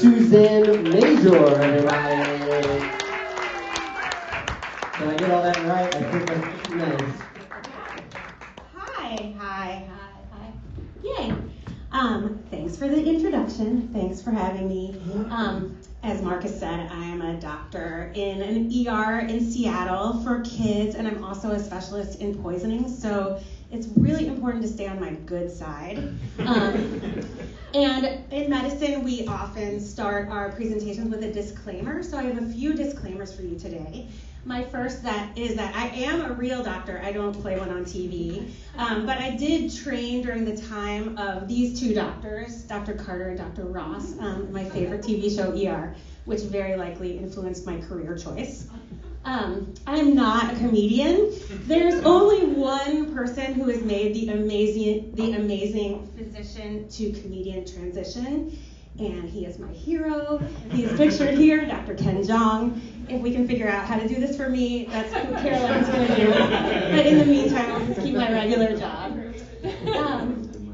Suzanne Major, everybody. Did I get all that right? I think that's nice. Hi. Yay. Thanks for the introduction. Thanks for having me. As Marcus said, I am a doctor in an ER in Seattle for kids, and I'm also a specialist in poisoning, so it's really important to stay on my good side. And in medicine, we often start our presentations with a disclaimer, so I have a few disclaimers for you today. My first is that I am a real doctor. I don't play one on TV. But I did train during the time of these two doctors, Dr. Carter and Dr. Ross, my favorite TV show, ER, which very likely influenced my career choice. I'm not a comedian. There's only one person who has made the amazing physician to comedian transition, and he is my hero. He's pictured here, Dr. Ken Jeong. If we can figure out how to do this for me, that's what Caroline's going to do. But in the meantime, I'll just keep my regular job.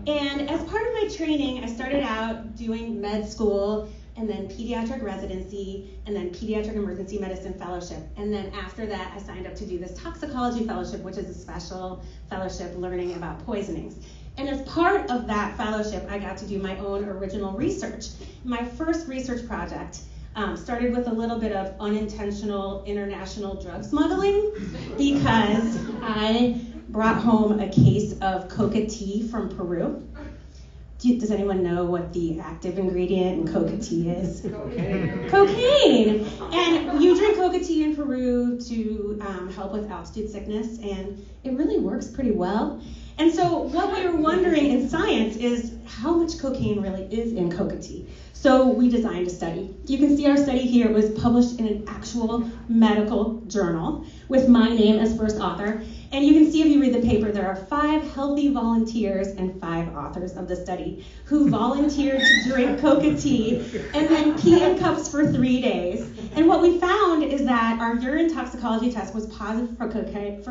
And as part of my training, I started out doing med school, and then pediatric residency, and then pediatric emergency medicine fellowship. And then after that, I signed up to do this toxicology fellowship, which is a special fellowship learning about poisonings. And as part of that fellowship, I got to do my own original research. My first research project started with a little bit of unintentional international drug smuggling because I brought home a case of coca tea from Peru. Does anyone know what the active ingredient in coca tea is? Cocaine. And you drink coca tea in Peru to help with altitude sickness, and it really works pretty well. And so what we were wondering in science is how much cocaine really is in coca tea. So we designed a study. You can see our study here. It was published in an actual medical journal with my name as first author. And you can see if you read the paper, there are 5 healthy volunteers and 5 authors of the study who volunteered to drink coca tea and then pee in cups for 3 days. And what we found is that our urine toxicology test was positive for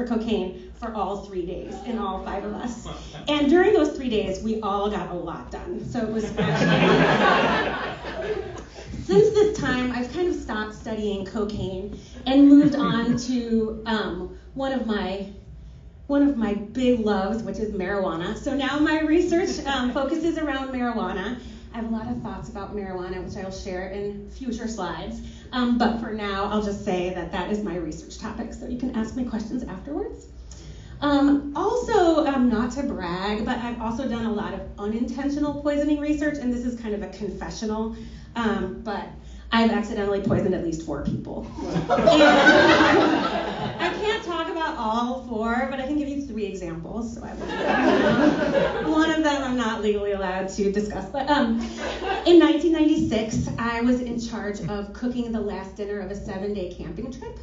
cocaine for all 3 days in all 5 of us. And during those 3 days, we all got a lot done. So it was Since this time, I've kind of stopped studying cocaine and moved on to one of my big loves, which is marijuana. So now my research focuses around marijuana. I have a lot of thoughts about marijuana, which I will share in future slides. But for now, I'll just say that that is my research topic, so you can ask me questions afterwards. Also, not to brag, but I've also done a lot of unintentional poisoning research, and this is kind of a confessional, but I've accidentally poisoned at least 4 people. And I can't talk about all 4, but I can give you 3 examples. So I will. One of them I'm not legally allowed to discuss. But in 1996, I was in charge of cooking the last dinner of a 7-day camping trip.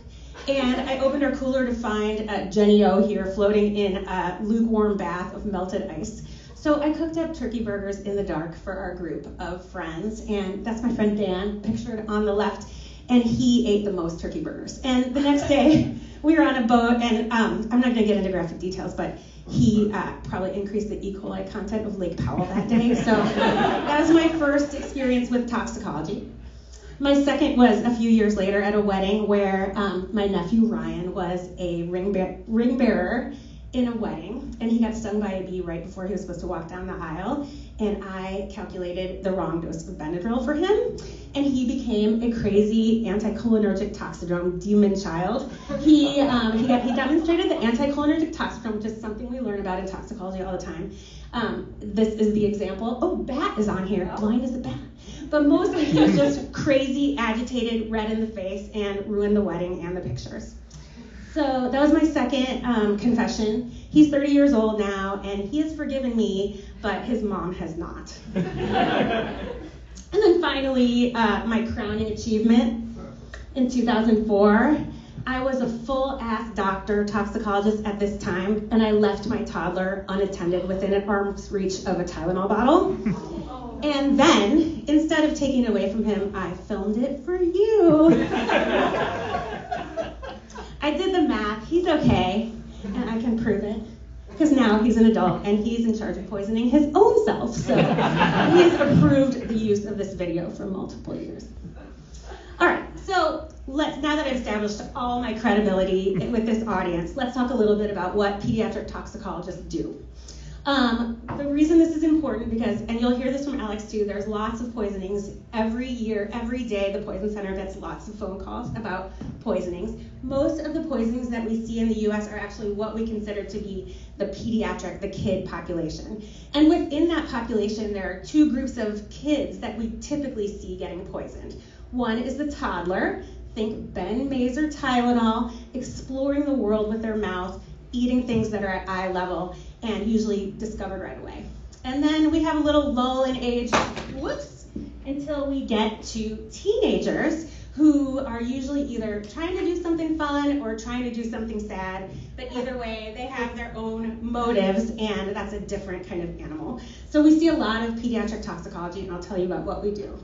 And I opened our cooler to find Jenny O here floating in a lukewarm bath of melted ice. So I cooked up turkey burgers in the dark for our group of friends, and that's my friend Dan, pictured on the left, and he ate the most turkey burgers. And the next day, we were on a boat, and I'm not going to get into graphic details, but he probably increased the E. coli content of Lake Powell that day. So that was my first experience with toxicology. My second was a few years later at a wedding where my nephew Ryan was a ring bearer in a wedding, and he got stung by a bee right before he was supposed to walk down the aisle, and I calculated the wrong dose of Benadryl for him, and he became a crazy anticholinergic toxidrome demon child. He demonstrated the anticholinergic toxidrome, which is something we learn about in toxicology all the time. This is the example. Oh, bat is on here, blind as a bat. But mostly he was just crazy, agitated, red in the face, and ruined the wedding and the pictures. So that was my second confession. He's 30 years old now, and he has forgiven me, but his mom has not. And then finally, my crowning achievement in 2004. I was a full-ass doctor, toxicologist at this time, and I left my toddler unattended within an arm's reach of a Tylenol bottle. And then, instead of taking it away from him, I filmed it for you. I did the math. He's okay, and I can prove it. because now he's an adult and he's in charge of poisoning his own self. So he's approved the use of this video for multiple years. All right, so now that I've established all my credibility with this audience, let's talk a little bit about what pediatric toxicologists do. The reason this is important because, and you'll hear this from Alex too, there's lots of poisonings every year, every day. The Poison Center gets lots of phone calls about poisonings. Most of the poisonings that we see in the US are actually what we consider to be the pediatric, the kid population. And within that population, there are two groups of kids that we typically see getting poisoned. One is the toddler, think Ben Mazer Tylenol, exploring the world with their mouth, eating things that are at eye level, and usually discovered right away. And then we have a little lull in age, until we get to teenagers who are usually either trying to do something fun or trying to do something sad, but either way, they have their own motives, and that's a different kind of animal. So we see a lot of pediatric toxicology, and I'll tell you about what we do.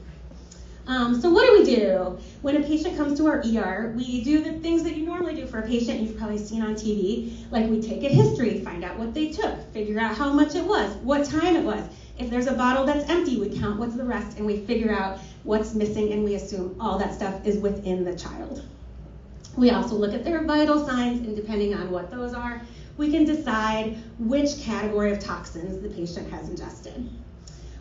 So what do we do? When a patient comes to our ER, we do the things that you normally do for a patient you've probably seen on TV, like we take a history, find out what they took, figure out how much it was, what time it was. If there's a bottle that's empty, we count what's the rest, and we figure out what's missing, and we assume all that stuff is within the child. We also look at their vital signs, and depending on what those are, we can decide which category of toxins the patient has ingested.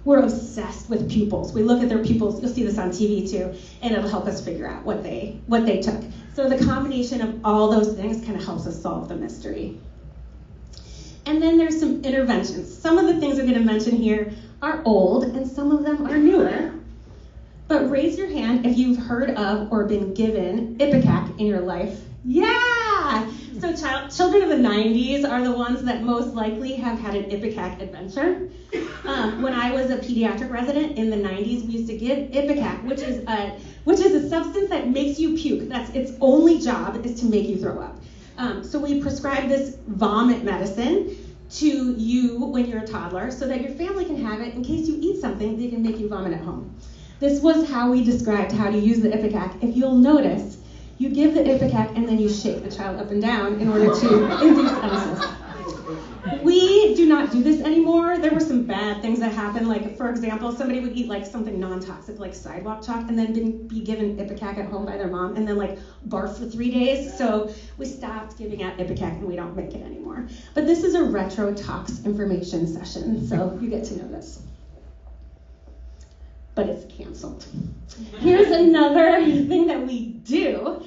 We're obsessed with pupils. We look at their pupils, you'll see this on TV too, and it'll help us figure out what they took. So the combination of all those things kind of helps us solve the mystery. And then there's some interventions. Some of the things I'm gonna mention here are old and some of them are newer. But raise your hand if you've heard of or been given Ipecac in your life. Yeah! So children of the 90s are the ones that most likely have had an Ipecac adventure. When I was a pediatric resident in the 90s, we used to give Ipecac, which is a substance that makes you puke. That's its only job is to make you throw up. So we prescribe this vomit medicine to you when you're a toddler so that your family can have it in case you eat something they can make you vomit at home. This was how we described how to use the Ipecac. If you'll notice, you give the Ipecac and then you shake the child up and down in order to induce emesis. We do not do this anymore. There were some bad things that happened. Like, for example, somebody would eat like something non-toxic, like sidewalk chalk, and then be given Ipecac at home by their mom, and then like barf for 3 days. So we stopped giving out Ipecac, and we don't make it anymore. But this is a retro tox information session, so you get to know this. But it's canceled. Here's another thing that we do.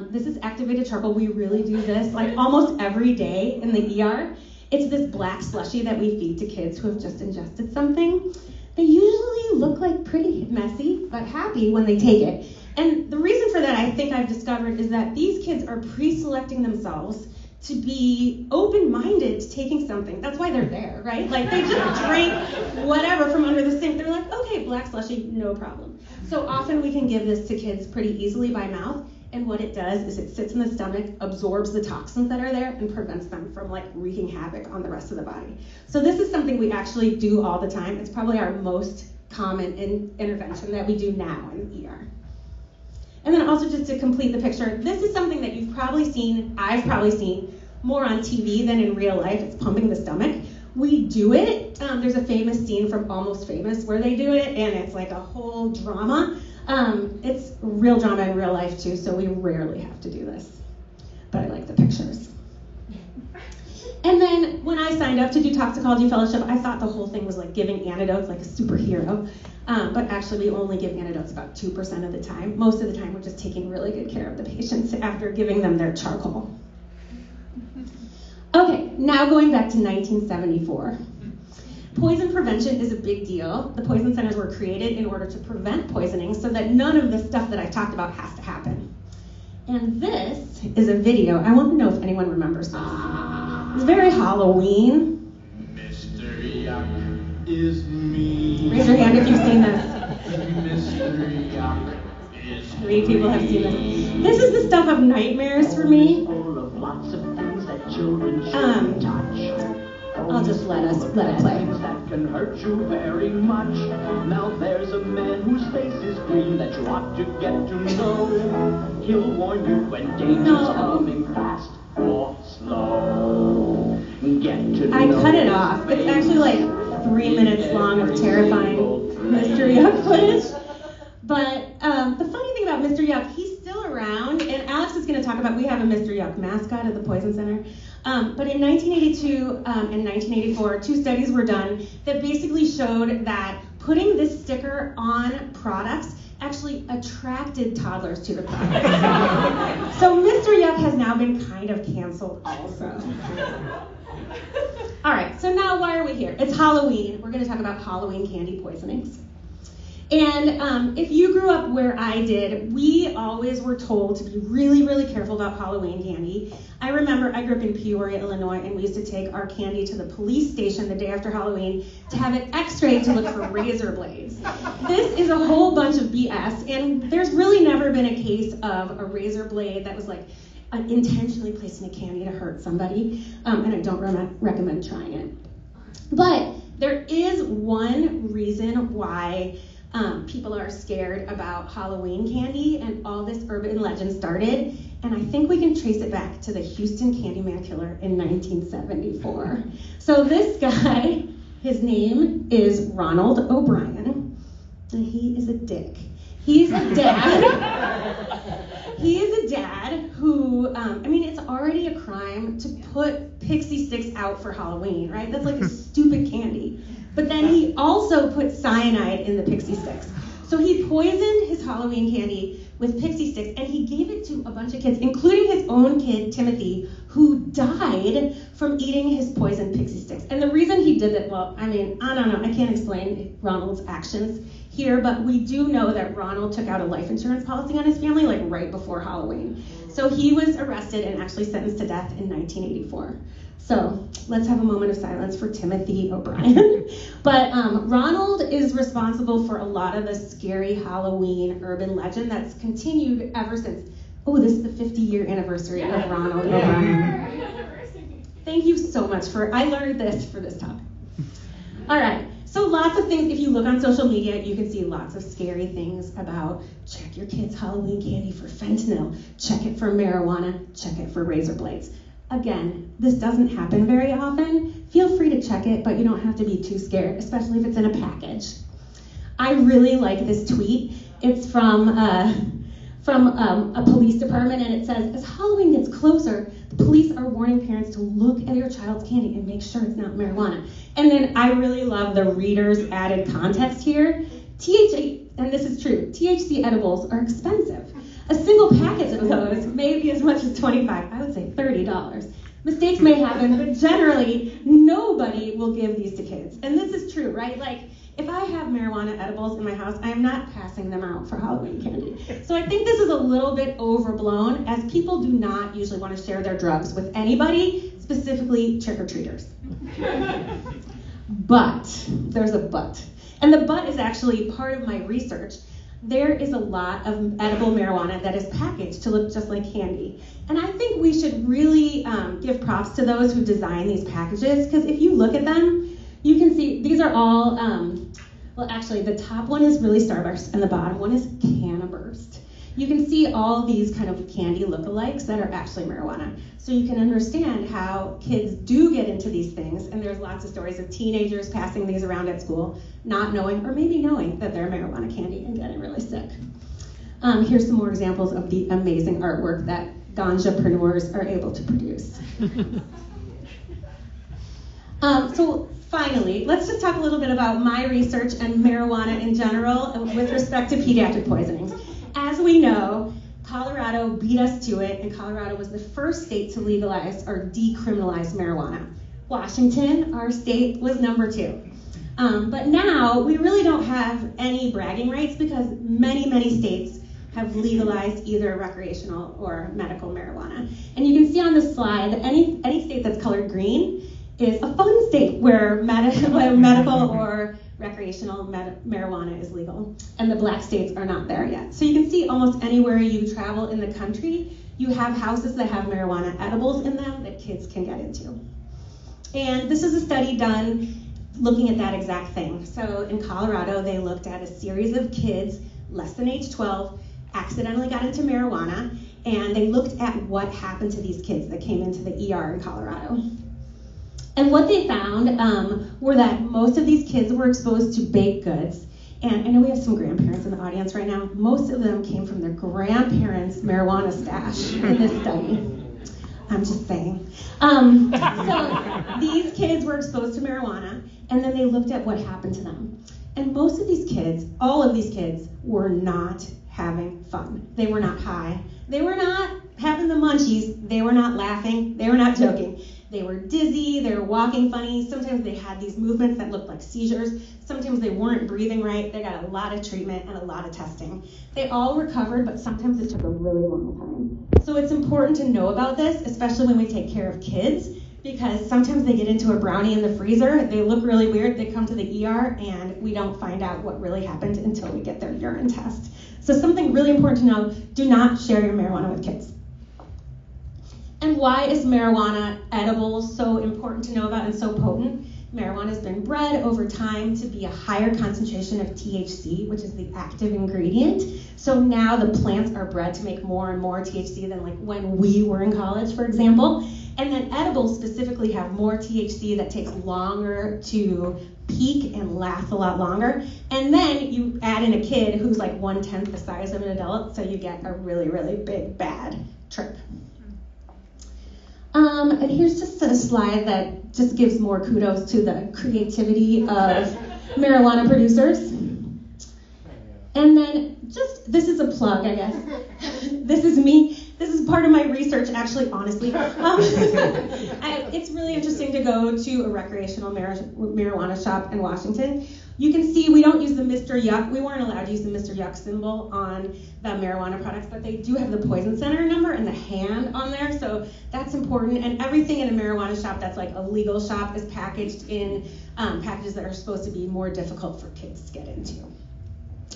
This is activated charcoal. We really do this like almost every day in the ER. It's this black slushy that we feed to kids who have just ingested something. They usually look like pretty messy, but happy when they take it. And the reason for that, I think I've discovered, is that these kids are pre-selecting themselves to be open-minded to taking something. That's why they're there, right? Like they just drink whatever from under the sink. They're like, okay, black slushy, no problem. So often we can give this to kids pretty easily by mouth. And what it does is it sits in the stomach, absorbs the toxins that are there, and prevents them from like wreaking havoc on the rest of the body. So this is something we actually do all the time. It's probably our most common intervention that we do now in the ER. And then also just to complete the picture, this is something that you've probably seen, I've probably seen more on TV than in real life. It's pumping the stomach. We do it. There's a famous scene from Almost Famous where they do it, and it's like a whole drama. It's real drama in real life too, so we rarely have to do this. But I like the pictures. And then when I signed up to do toxicology fellowship, I thought the whole thing was like giving antidotes like a superhero. But actually we only give antidotes about 2% of the time. Most of the time we're just taking really good care of the patients after giving them their charcoal. Okay, now going back to 1974. Poison prevention is a big deal. The poison centers were created in order to prevent poisoning so that none of the stuff that I've talked about has to happen. And this is a video. I want to know if anyone remembers this. It's very Halloween. Mystery is me. Raise your hand if you've seen this. Mystery is 3 people have seen this. This is the stuff of nightmares for me. I'll just let it play. That can hurt you very much. Now there's a man whose face is green that you ought to get to know. He'll warn you when danger's coming fast or slow. Get to I know cut it off. It's actually like 3 minutes long of terrifying Mr. Yuck footage. But the funny thing about Mr. Yuck, he's still around, and Alex is going to talk about, we have a Mr. Yuck mascot at the Poison Center. But in 1982 and 1984, 2 studies were done that basically showed that putting this sticker on products actually attracted toddlers to the product. So Mr. Yuck has now been kind of canceled also. All right, so now why are we here? It's Halloween. We're going to talk about Halloween candy poisonings. And if you grew up where I did, we always were told to be really, really careful about Halloween candy. I remember I grew up in Peoria, Illinois, and we used to take our candy to the police station the day after Halloween to have it x-rayed to look for razor blades. This is a whole bunch of BS, and there's really never been a case of a razor blade that was like intentionally placed in a candy to hurt somebody, and I don't recommend trying it. But there is one reason why people are scared about Halloween candy and all this urban legend started, and I think we can trace it back to the Houston Candyman killer in 1974. So this guy, his name is Ronald O'Brien, and he is a dick. He's a dad. He is a dad who, it's already a crime to put pixie sticks out for Halloween, right? That's like a stupid candy. But then he also put cyanide in the pixie sticks. So he poisoned his Halloween candy with pixie sticks, and he gave it to a bunch of kids, including his own kid, Timothy, who died from eating his poisoned pixie sticks. And the reason he did it, I don't know, I can't explain Ronald's actions here, but we do know that Ronald took out a life insurance policy on his family like right before Halloween. So he was arrested and actually sentenced to death in 1984. So let's have a moment of silence for Timothy O'Brien. But Ronald is responsible for a lot of the scary Halloween urban legend that's continued ever since. Oh, this is the 50-year anniversary of Ronald O'Brien. Thank you so much I learned this for this talk. All right, so lots of things. If you look on social media, you can see lots of scary things about check your kid's Halloween candy for fentanyl, check it for marijuana, check it for razor blades. Again, this doesn't happen very often. Feel free to check it, but you don't have to be too scared, especially if it's in a package. I really like this tweet. It's from a police department, and it says, as Halloween gets closer, the police are warning parents to look at your child's candy and make sure it's not marijuana. And then I really love the reader's added context here. And this is true, THC edibles are expensive. A single package of those may be as much as $25, I would say $30. Mistakes may happen, but generally, nobody will give these to kids. And this is true, right? Like, if I have marijuana edibles in my house, I am not passing them out for Halloween candy. So I think this is a little bit overblown, as people do not usually want to share their drugs with anybody, specifically trick-or-treaters. But, there's a but. And the but is actually part of my research. There is a lot of edible marijuana that is packaged to look just like candy. And I think we should really give props to those who design these packages, because if you look at them, you can see these are all, actually the top one is really Starburst and the bottom one is Cannaburst. You can see all these kind of candy lookalikes that are actually marijuana. So you can understand how kids do get into these things, and there's lots of stories of teenagers passing these around at school, not knowing, or maybe knowing, that they're marijuana candy and getting really sick. Here's some more examples of the amazing artwork that ganjapreneurs are able to produce. So finally, let's just talk a little bit about my research and marijuana in general with respect to pediatric poisonings. As we know, Colorado beat us to it, and Colorado was the first state to legalize or decriminalize marijuana. Washington, our state, was number 2. But now we really don't have any bragging rights because many, many states have legalized either recreational or medical marijuana. And you can see on this slide that any state that's colored green is a fun state where medical or recreational marijuana is legal, and the black states are not there yet. So you can see almost anywhere you travel in the country, you have houses that have marijuana edibles in them that kids can get into. And this is a study done looking at that exact thing. So in Colorado, they looked at a series of kids less than age 12, accidentally got into marijuana, and they looked at what happened to these kids that came into the ER in Colorado. And what they found were that most of these kids were exposed to baked goods. And I know we have some grandparents in the audience right now. Most of them came from their grandparents' marijuana stash in this study. I'm just saying. So these kids were exposed to marijuana, and then they looked at what happened to them. And most of these kids, all of these kids, were not having fun. They were not high. They were not having the munchies. They were not laughing. They were not joking. They were dizzy. They were walking funny. Sometimes they had these movements that looked like seizures. Sometimes they weren't breathing right. They got a lot of treatment and a lot of testing. They all recovered, but sometimes it took a really long time. So it's important to know about this, especially when we take care of kids, because sometimes they get into a brownie in the freezer. They look really weird. They come to the ER, and we don't find out what really happened until we get their urine test. So something really important to know, do not share your marijuana with kids. And why is marijuana edible so important to know about and so potent? Marijuana has been bred over time to be a higher concentration of THC, which is the active ingredient. So now the plants are bred to make more and more THC than like when we were in college, for example. And then edibles specifically have more THC that takes longer to peak and last a lot longer. And then you add in a kid who's like 1/10 the size of an adult, so you get a really, really big bad trip. And here's just a slide that just gives more kudos to the creativity of marijuana producers. And then this is a plug, I guess. This is me. This is part of my research, actually, honestly. It's really interesting to go to a recreational marijuana shop in Washington. You can see we don't use the Mr. Yuck. We weren't allowed to use the Mr. Yuck symbol on the marijuana products, but they do have the poison center number and the hand on there, so that's important. And everything in a marijuana shop that's like a legal shop is packaged in packages that are supposed to be more difficult for kids to get into.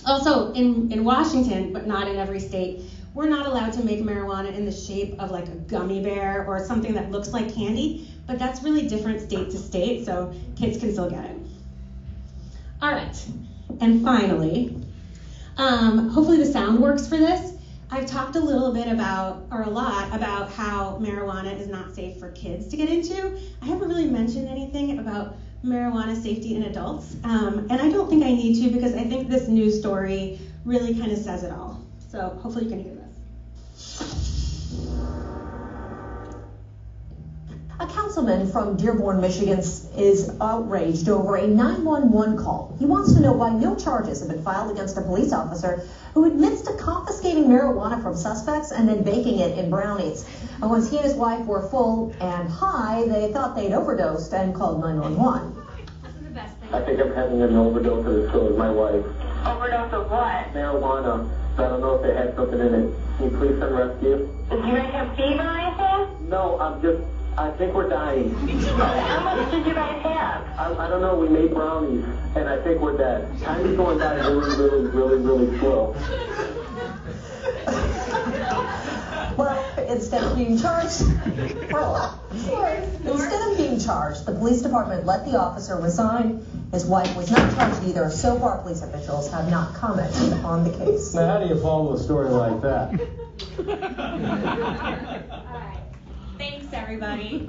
Also, in Washington, but not in every state, we're not allowed to make marijuana in the shape of like a gummy bear or something that looks like candy, but that's really different state to state, so kids can still get it. All right, and finally, hopefully the sound works for this. I've talked a lot about how marijuana is not safe for kids to get into. I haven't really mentioned anything about marijuana safety in adults, and I don't think I need to because I think this news story really kind of says it all. So hopefully you can hear this. A councilman from Dearborn, Michigan is outraged over a 911 call. He wants to know why no charges have been filed against a police officer who admits to confiscating marijuana from suspects and then baking it in brownies. And once he and his wife were full and high, they thought they'd overdosed and called 911. This is the best thing. I think I'm having an overdose of so is my wife. Overdose of what? Marijuana. I don't know if they had something in it. Can you please send rescue? Do you guys have fever or anything? No, I think we're dying. How much did you guys have? I don't know, we made brownies, and I think we're dead. Time is going by really slow. Well, instead of being charged, the police department let the officer resign. His wife was not charged either. So far, police officials have not commented on the case. Now, how do you follow a story like that? All right. Thanks, everybody.